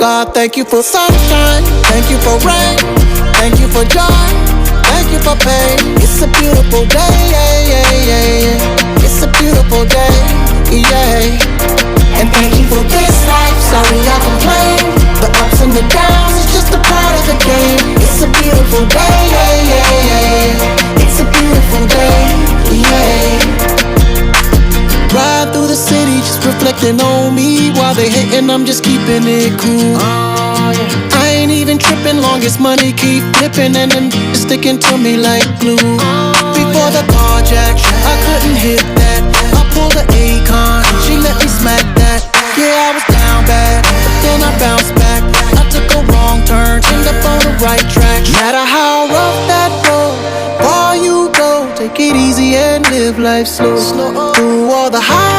God, thank you for sunshine, thank you for rain, thank you for joy, thank you for pain. It's a beautiful day, yeah, yeah, yeah, yeah. It's a beautiful day, yeah. And thank you for this life, sorry I complain. The ups and the downs, it's just a part of the game. It's a beautiful day, yeah, yeah, yeah. It's a beautiful day, yeah. Ride through the city, just reflecting on me. While they hating, I'm just keeping it cool. I ain't even tripping, long as money keep flipping and then sticking to me like glue. Before the carjack, I couldn't hit that. I pulled the Akon, she let me smack that. Yeah, I was down bad, but then I bounced back. I took a wrong turn, ended up on the right track. No matter how rough that road, far you go, take it easy and live life slow. Through all the highs